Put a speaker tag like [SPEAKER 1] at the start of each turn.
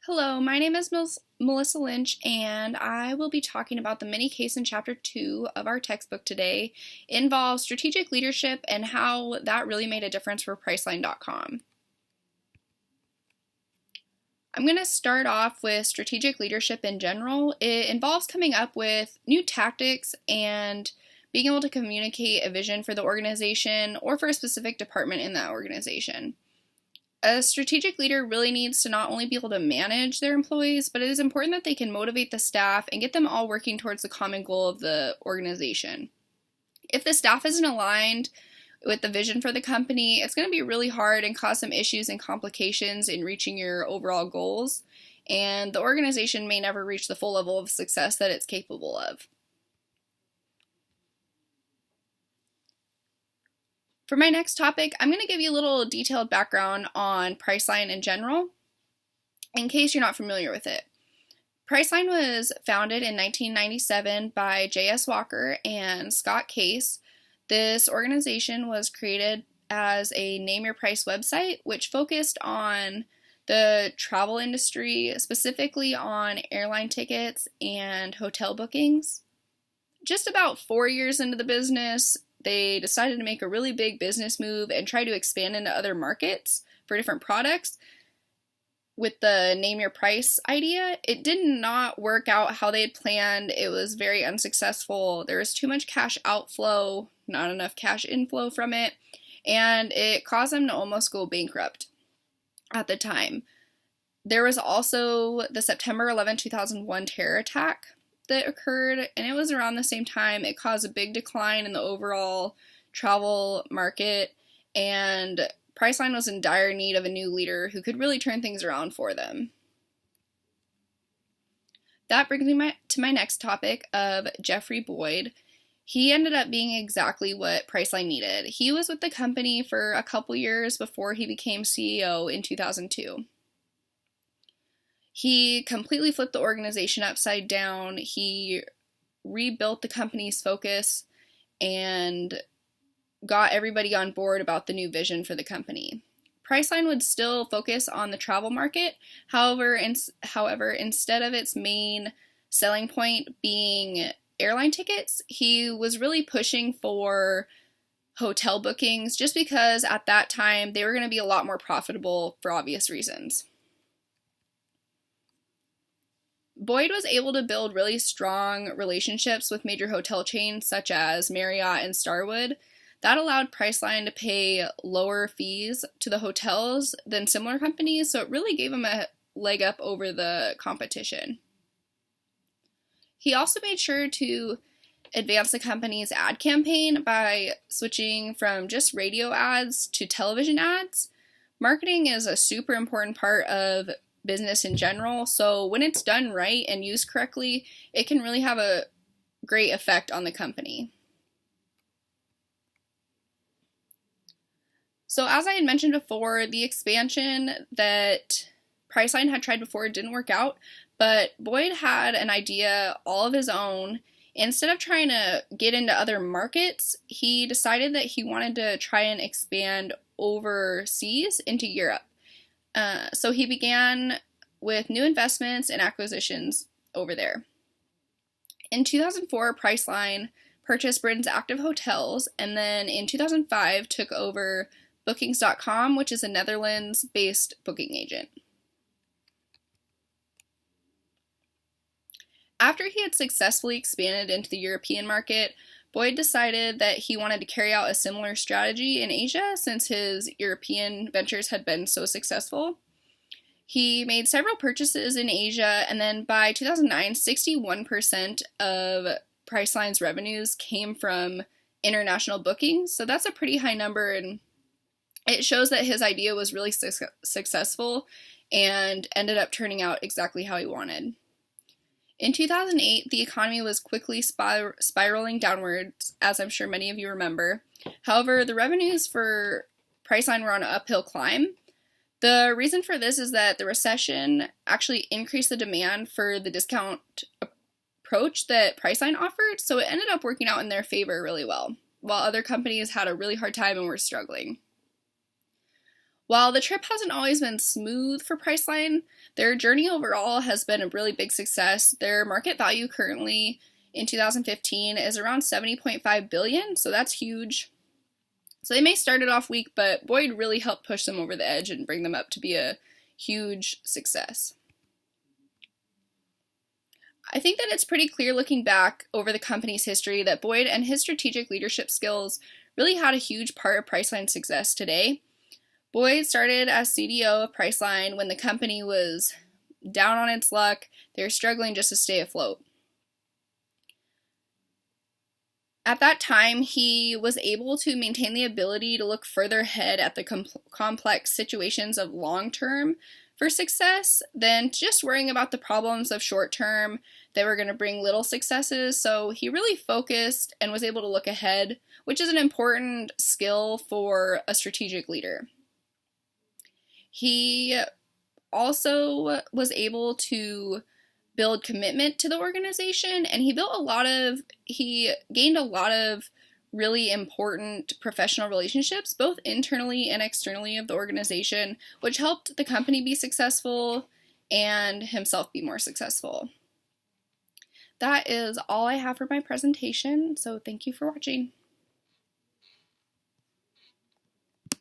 [SPEAKER 1] Hello, my name is Melissa Lynch, and I will be talking about the mini case in Chapter 2 of our textbook today. It involves strategic leadership and how that really made a difference for Priceline.com. I'm going to start off with strategic leadership in general. It involves coming up with new tactics and being able to communicate a vision for the organization or for a specific department in that organization. A strategic leader really needs to not only be able to manage their employees, but it is important that they can motivate the staff and get them all working towards the common goal of the organization. If the staff isn't aligned with the vision for the company, it's going to be really hard and cause some issues and complications in reaching your overall goals, and the organization may never reach the full level of success that it's capable of. For my next topic, I'm going to give you a little detailed background on Priceline in general, in case you're not familiar with it. Priceline was founded in 1997 by J.S. Walker and Scott Case. This organization was created as a Name Your Price website, which focused on the travel industry, specifically on airline tickets and hotel bookings. Just about 4 years into the business, they decided to make a really big business move and try to expand into other markets for different products with the Name Your Price idea. It did not work out how they had planned. It was very unsuccessful. There was too much cash outflow, not enough cash inflow from it, and it caused them to almost go bankrupt at the time. There was also the September 11, 2001 terror attack that occurred, and it was around the same time. It caused a big decline in the overall travel market, and Priceline was in dire need of a new leader who could really turn things around for them. That brings me to my next topic of Jeffrey Boyd. He ended up being exactly what Priceline needed. He was with the company for a couple years before he became CEO in 2002. He completely flipped the organization upside down. He rebuilt the company's focus and got everybody on board about the new vision for the company. Priceline would still focus on the travel market. However, instead of its main selling point being airline tickets, he was really pushing for hotel bookings just because at that time they were going to be a lot more profitable for obvious reasons. Boyd was able to build really strong relationships with major hotel chains such as Marriott and Starwood. That allowed Priceline to pay lower fees to the hotels than similar companies, so it really gave him a leg up over the competition. He also made sure to advance the company's ad campaign by switching from just radio ads to television ads. Marketing is a super important part of business in general, so when it's done right and used correctly, it can really have a great effect on the company. So as I had mentioned before, the expansion that Priceline had tried before didn't work out, but Boyd had an idea all of his own. Instead of trying to get into other markets, he decided that he wanted to try and expand overseas into Europe. So he began with new investments and acquisitions over there. In 2004, Priceline purchased Britain's Active Hotels, and then in 2005 took over Bookings.com, which is a Netherlands-based booking agent. After he had successfully expanded into the European market, Boyd decided that he wanted to carry out a similar strategy in Asia since his European ventures had been so successful. He made several purchases in Asia, and then by 2009, 61% of Priceline's revenues came from international bookings, so that's a pretty high number, and it shows that his idea was really successful and ended up turning out exactly how he wanted. In 2008, the economy was quickly spiraling downwards, as I'm sure many of you remember. However, the revenues for Priceline were on an uphill climb. The reason for this is that the recession actually increased the demand for the discount approach that Priceline offered, so it ended up working out in their favor really well, while other companies had a really hard time and were struggling. While the trip hasn't always been smooth for Priceline, their journey overall has been a really big success. Their market value currently in 2015 is around $70.5 billion, so that's huge. So they may start it off weak, but Boyd really helped push them over the edge and bring them up to be a huge success. I think that it's pretty clear looking back over the company's history that Boyd and his strategic leadership skills really had a huge part of Priceline's success today. Boyd started as CDO of Priceline when the company was down on its luck. They were struggling just to stay afloat. At that time, he was able to maintain the ability to look further ahead at the complex situations of long-term for success than just worrying about the problems of short-term that were going to bring little successes. So he really focused and was able to look ahead, which is an important skill for a strategic leader. He also was able to build commitment to the organization, and he gained a lot of really important professional relationships, both internally and externally of the organization, which helped the company be successful and himself be more successful. That is all I have for my presentation, so thank you for watching.